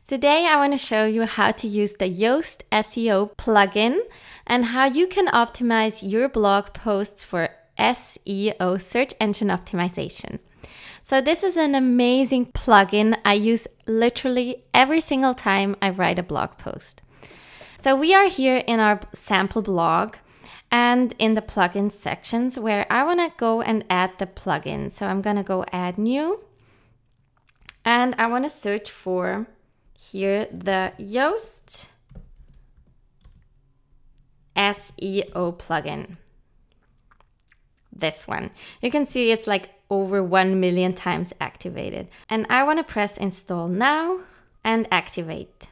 Today I want to show you how to use the Yoast SEO plugin and how you can optimize your blog posts for SEO, search engine optimization. So this is an amazing plugin I use literally every single time I write a blog post. So we are here in our sample blog and in the plugin sections where I want to go and add the plugin. So I'm going to go add new and I want to search for here the Yoast SEO plugin. This one. You can see it's like over 1 million times activated. And I want to press install now and activate.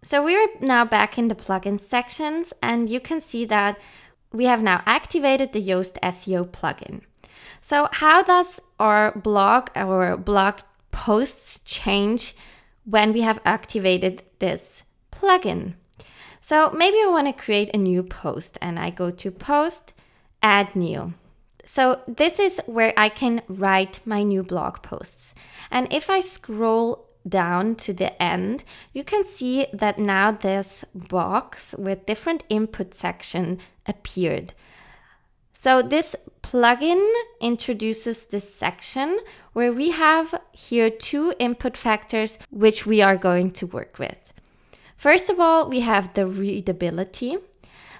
So we're now back in the plugin sections and you can see that we have now activated the Yoast SEO plugin. So how does our blog posts change when we have activated this plugin? So maybe I want to create a new post and I go to post, add new. So this is where I can write my new blog posts. And if I scroll down to the end, you can see that now this box with different input section appeared. So this plugin introduces this section where we have here 2 input factors which we are going to work with. First of all, we have the readability.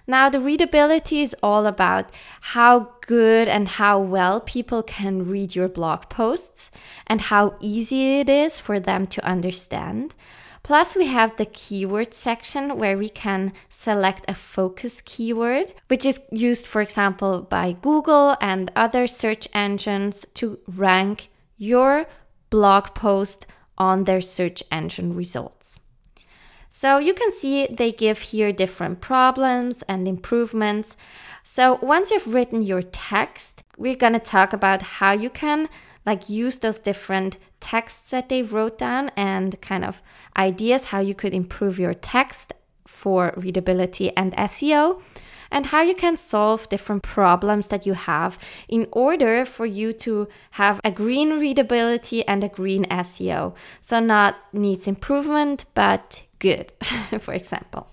Now the readability is all about how good and how well people can read your blog posts and how easy it is for them to understand. Plus we have the keyword section where we can select a focus keyword, which is used, for example, by Google and other search engines to rank your blog post on their search engine results. So you can see they give here different problems and improvements. So once you've written your text, we're going to talk about how you can use those different texts that they wrote down and kind of ideas how you could improve your text for readability and SEO, and how you can solve different problems that you have in order for you to have a green readability and a green SEO. So not needs improvement, but good, for example.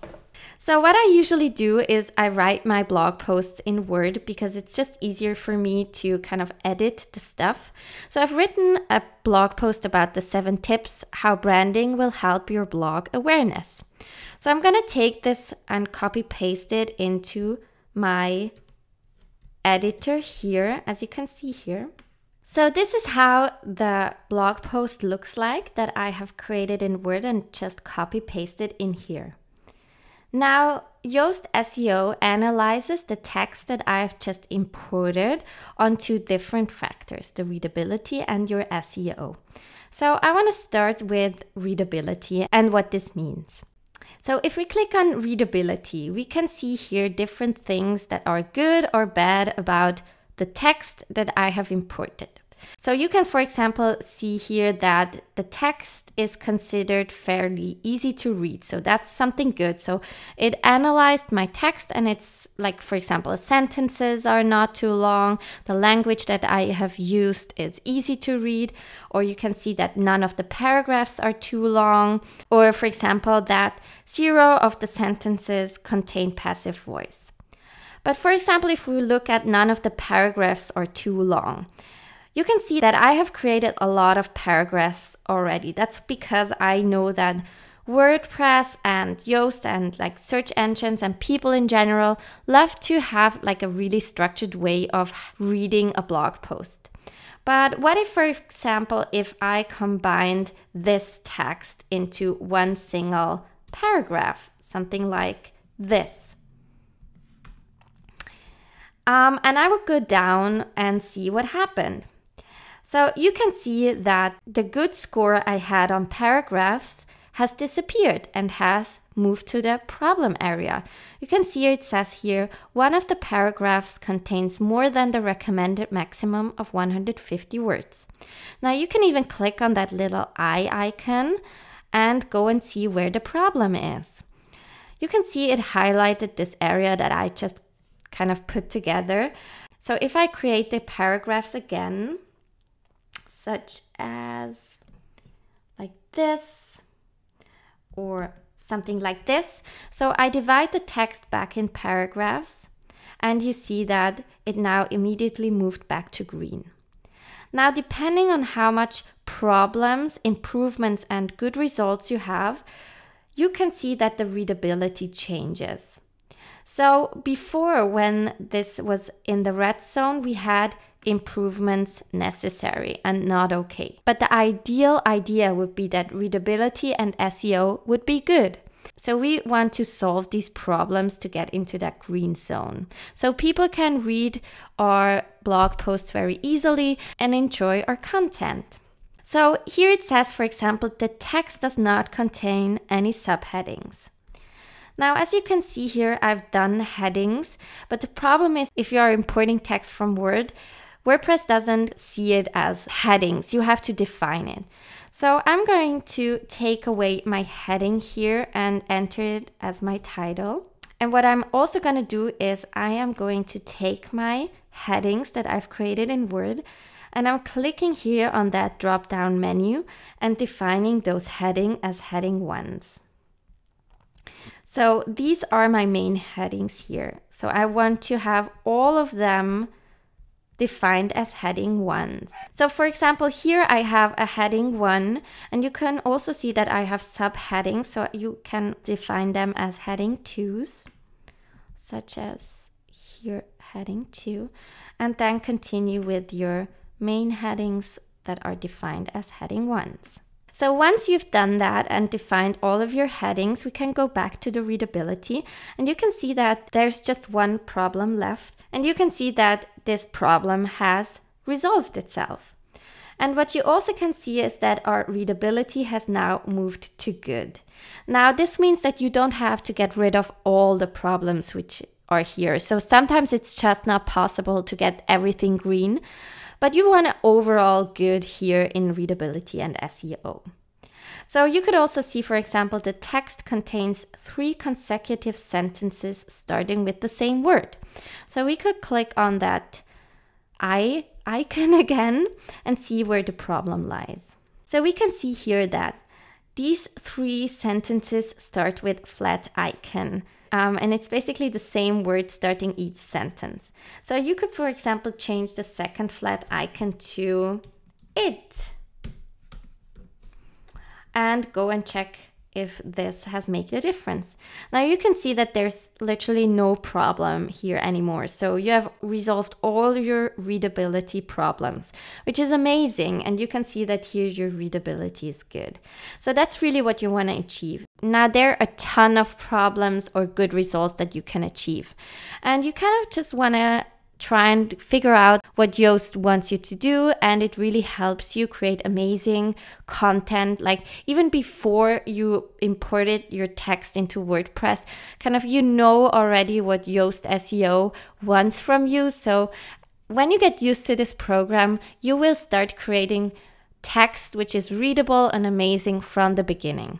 So what I usually do is I write my blog posts in Word because it's just easier for me to kind of edit the stuff. So I've written a blog post about the 7 tips how branding will help your blog awareness. So I'm going to take this and copy paste it into my editor here, as you can see here. So this is how the blog post looks like that I have created in Word and just copy pasted in here. Now, Yoast SEO analyzes the text that I have just imported onto different factors, the readability and your SEO. So I want to start with readability and what this means. So if we click on readability, we can see here different things that are good or bad about the text that I have imported. So you can, for example, see here that the text is considered fairly easy to read. So that's something good. So it analyzed my text and it's like, for example, sentences are not too long. The language that I have used is easy to read. Or you can see that none of the paragraphs are too long. Or for example, that 0 of the sentences contain passive voice. But for example, if we look at none of the paragraphs are too long, you can see that I have created a lot of paragraphs already. That's because I know that WordPress and Yoast and search engines and people in general love to have a really structured way of reading a blog post. But what if, for example, if I combined this text into one single paragraph, something like this? And I would go down and see what happened. So you can see that the good score I had on paragraphs has disappeared and has moved to the problem area. You can see it says here, one of the paragraphs contains more than the recommended maximum of 150 words. Now you can even click on that little eye icon and go and see where the problem is. You can see it highlighted this area that I just kind of put together. So if I create the paragraphs again, such as like this, or something like this. So I divide the text back in paragraphs, and you see that it now immediately moved back to green. Now, depending on how much problems, improvements, and good results you have, you can see that the readability changes. So before, when this was in the red zone, we had improvements necessary and not okay. But the ideal idea would be that readability and SEO would be good. So we want to solve these problems to get into that green zone, so people can read our blog posts very easily and enjoy our content. So here it says, for example, the text does not contain any subheadings. Now, as you can see here, I've done headings, but the problem is if you are importing text from Word, WordPress doesn't see it as headings. You have to define it. So I'm going to take away my heading here and enter it as my title. And what I'm also going to do is I am going to take my headings that I've created in Word, and I'm clicking here on that drop-down menu and defining those headings as heading 1s. So these are my main headings here. So I want to have all of them defined as heading 1s. So for example, here I have a heading 1, and you can also see that I have subheadings, so you can define them as heading 2s, such as here heading 2, and then continue with your main headings that are defined as heading 1s. So once you've done that and defined all of your headings, we can go back to the readability, and you can see that there's just one problem left, and you can see that this problem has resolved itself. And what you also can see is that our readability has now moved to good. Now this means that you don't have to get rid of all the problems which are here. So sometimes it's just not possible to get everything green, but you want overall good here in readability and SEO. So you could also see, for example, the text contains 3 consecutive sentences starting with the same word. So we could click on that icon again and see where the problem lies. So we can see here that these 3 sentences start with flat icon. And it's basically the same word starting each sentence. So you could, for example, change the second flat icon to it and go and check if this has made a difference. Now you can see that there's literally no problem here anymore. So you have resolved all your readability problems, which is amazing. And you can see that here your readability is good. So that's really what you want to achieve. Now there are a ton of problems or good results that you can achieve. And you kind of just want to try and figure out what Yoast wants you to do, and it really helps you create amazing content. Like even before you imported your text into WordPress, kind of you know already what Yoast SEO wants from you. So when you get used to this program, you will start creating text which is readable and amazing from the beginning.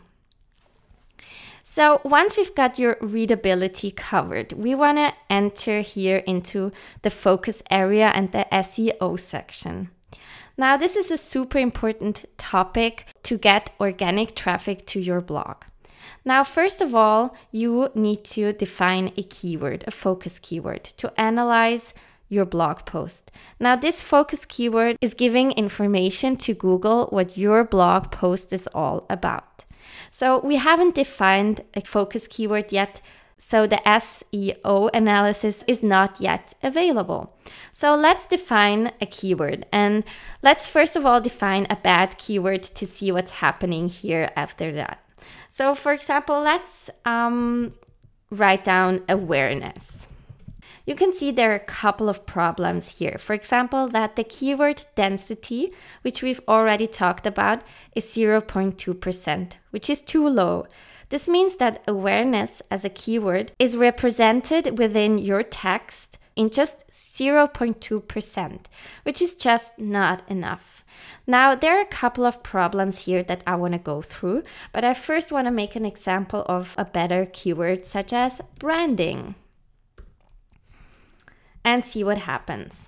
So once we've got your readability covered, we want to enter here into the focus area and the SEO section. Now, this is a super important topic to get organic traffic to your blog. Now, first of all, you need to define a keyword, a focus keyword, to analyze your blog post. Now, this focus keyword is giving information to Google what your blog post is all about. So we haven't defined a focus keyword yet, so the SEO analysis is not yet available. So let's define a keyword, and let's first of all define a bad keyword to see what's happening here after that. So for example, let's write down awareness. You can see there are a couple of problems here. For example, that the keyword density, which we've already talked about, is 0.2%, which is too low. This means that awareness as a keyword is represented within your text in just 0.2%, which is just not enough. Now, there are a couple of problems here that I want to go through, but I first want to make an example of a better keyword such as branding, and see what happens.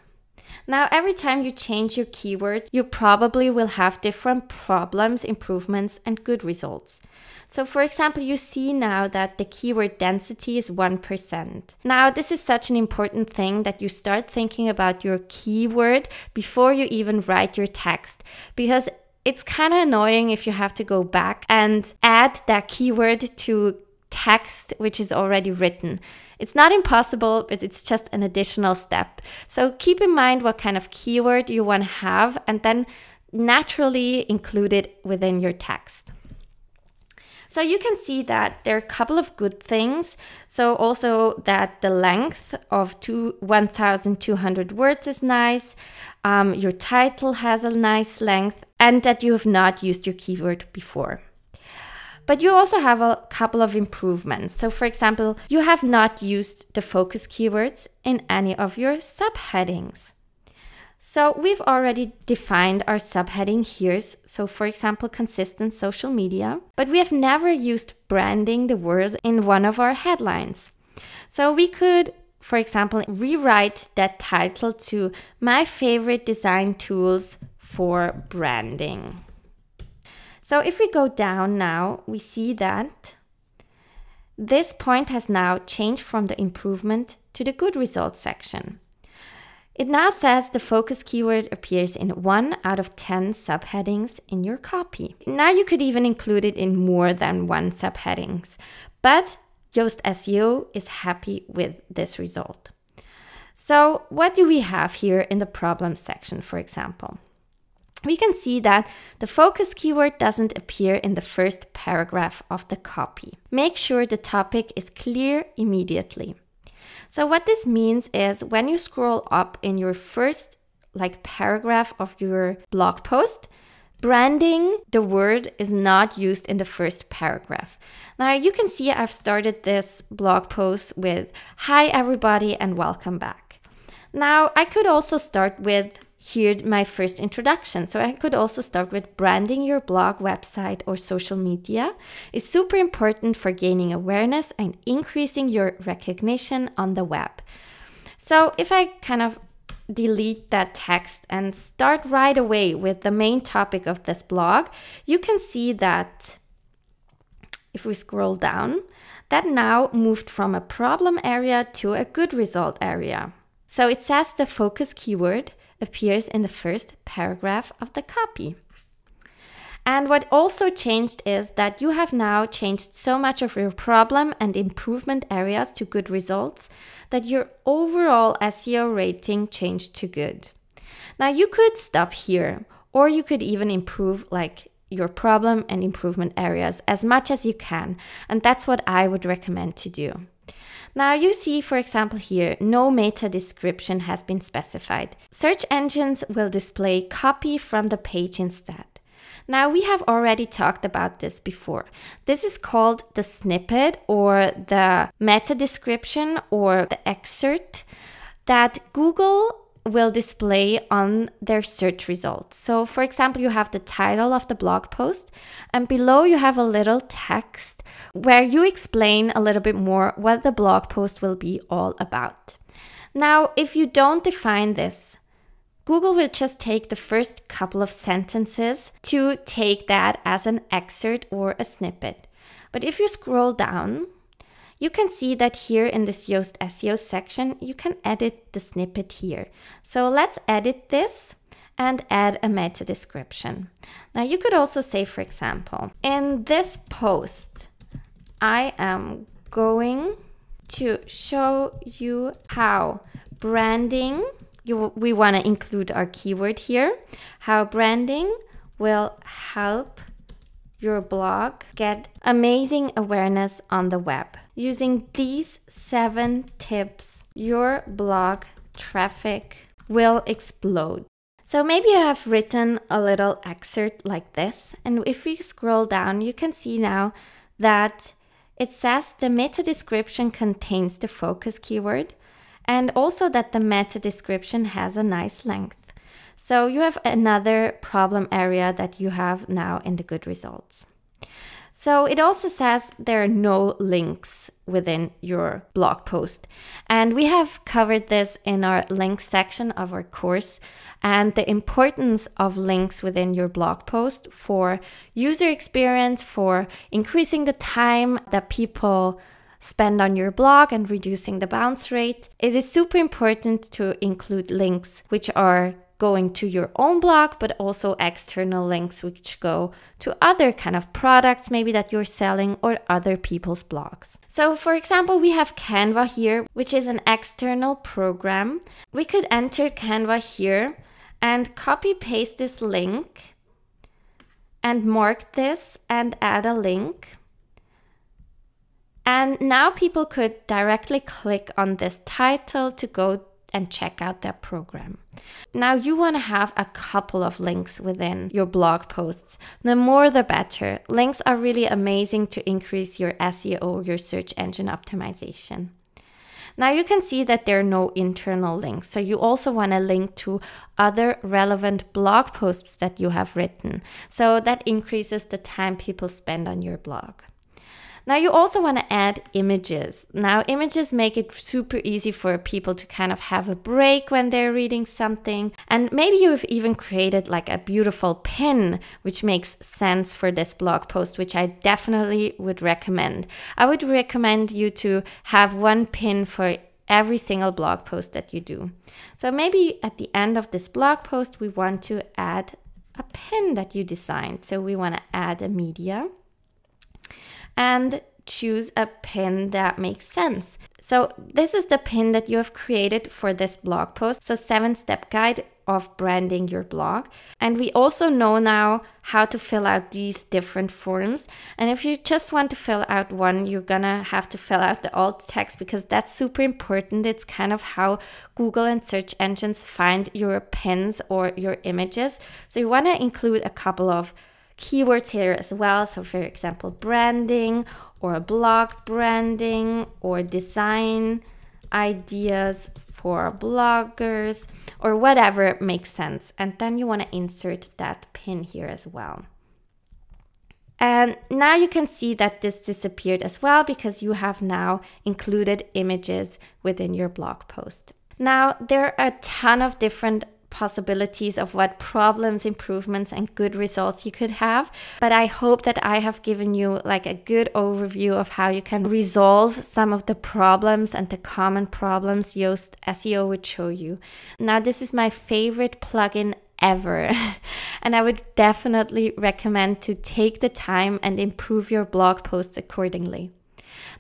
Now, every time you change your keyword, you probably will have different problems, improvements, and good results. So for example, you see now that the keyword density is 1%. Now, this is such an important thing that you start thinking about your keyword before you even write your text, because it's kind of annoying if you have to go back and add that keyword to text which is already written. It's not impossible, but it's just an additional step. So keep in mind what kind of keyword you want to have and then naturally include it within your text. So you can see that there are a couple of good things. So also that the length of 1,200 words is nice. Your title has a nice length, and that you have not used your keyword before. But you also have a couple of improvements. So for example, you have not used the focus keywords in any of your subheadings. So we've already defined our subheading here. So for example, consistent social media, but we have never used branding the word in one of our headlines. So we could, for example, rewrite that title to my favorite design tools for branding. So if we go down now, we see that this point has now changed from the improvement to the good results section. It now says the focus keyword appears in 1 out of 10 subheadings in your copy. Now you could even include it in more than 1 subheadings, but Yoast SEO is happy with this result. So what do we have here in the problem section, for example? We can see that the focus keyword doesn't appear in the first paragraph of the copy. Make sure the topic is clear immediately. So what this means is when you scroll up in your first paragraph of your blog post, branding, the word, is not used in the first paragraph. Now you can see I've started this blog post with "Hi everybody and welcome back." Now I could also start with here my first introduction. So I could also start with branding your blog, website, or social media is super important for gaining awareness and increasing your recognition on the web. So if I kind of delete that text and start right away with the main topic of this blog, you can see that if we scroll down, that now moved from a problem area to a good result area. So it says the focus keyword appears in the first paragraph of the copy. And what also changed is that you have now changed so much of your problem and improvement areas to good results that your overall SEO rating changed to good. Now you could stop here, or you could even improve your problem and improvement areas as much as you can. And that's what I would recommend to do. Now you see, for example, here, no meta description has been specified. Search engines will display copy from the page instead. Now we have already talked about this before. This is called the snippet or the meta description or the excerpt that Google will display on their search results. So for example, you have the title of the blog post and below you have a little text where you explain a little bit more what the blog post will be all about. Now, if you don't define this, Google will just take the first couple of sentences to take that as an excerpt or a snippet. But if you scroll down, you can see that here in this Yoast SEO section, you can edit the snippet here. So let's edit this and add a meta description. Now you could also say, for example, in this post, I am going to show you how branding, we want to include our keyword here, how branding will help your blog get amazing awareness on the web. Using these 7 tips, your blog traffic will explode. So maybe you have written a little excerpt like this, and if we scroll down, you can see now that it says the meta description contains the focus keyword, and also that the meta description has a nice length. So you have another problem area that you have now in the good results. So it also says there are no links within your blog post. And we have covered this in our links section of our course, and the importance of links within your blog post for user experience, for increasing the time that people spend on your blog and reducing the bounce rate. It is super important to include links which are going to your own blog, but also external links which go to other kind of products maybe that you're selling or other people's blogs. So for example, we have Canva here, which is an external program. We could enter Canva here and copy paste this link and mark this and add a link. And now people could directly click on this title to go and check out that program. Now you want to have a couple of links within your blog posts. The more the better. Links are really amazing to increase your SEO, your search engine optimization. Now you can see that there are no internal links. So you also want to link to other relevant blog posts that you have written. So that increases the time people spend on your blog. Now you also want to add images. Now images make it super easy for people to kind of have a break when they're reading something. And maybe you've even created like a beautiful pin, which makes sense for this blog post, which I definitely would recommend. I would recommend you to have one pin for every single blog post that you do. So maybe at the end of this blog post, we want to add a pin that you designed. So we want to add a media and choose a pin that makes sense. So this is the pin that you have created for this blog post. So 7-step guide of branding your blog. And we also know now how to fill out these different forms. And if you just want to fill out one, you're gonna have to fill out the alt text because that's super important. It's kind of how Google and search engines find your pins or your images. So you want to include a couple of keywords here as well. So for example, branding or blog branding or design ideas for bloggers or whatever makes sense. And then you want to insert that pin here as well. And now you can see that this disappeared as well because you have now included images within your blog post. Now there are a ton of different possibilities of what problems, improvements, and good results you could have. But I hope that I have given you like a good overview of how you can resolve some of the problems and the common problems Yoast SEO would show you. Now, this is my favorite plugin ever. And I would definitely recommend to take the time and improve your blog posts accordingly.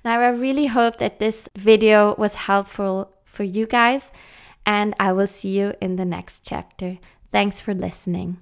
Now, I really hope that this video was helpful for you guys. And I will see you in the next chapter. Thanks for listening.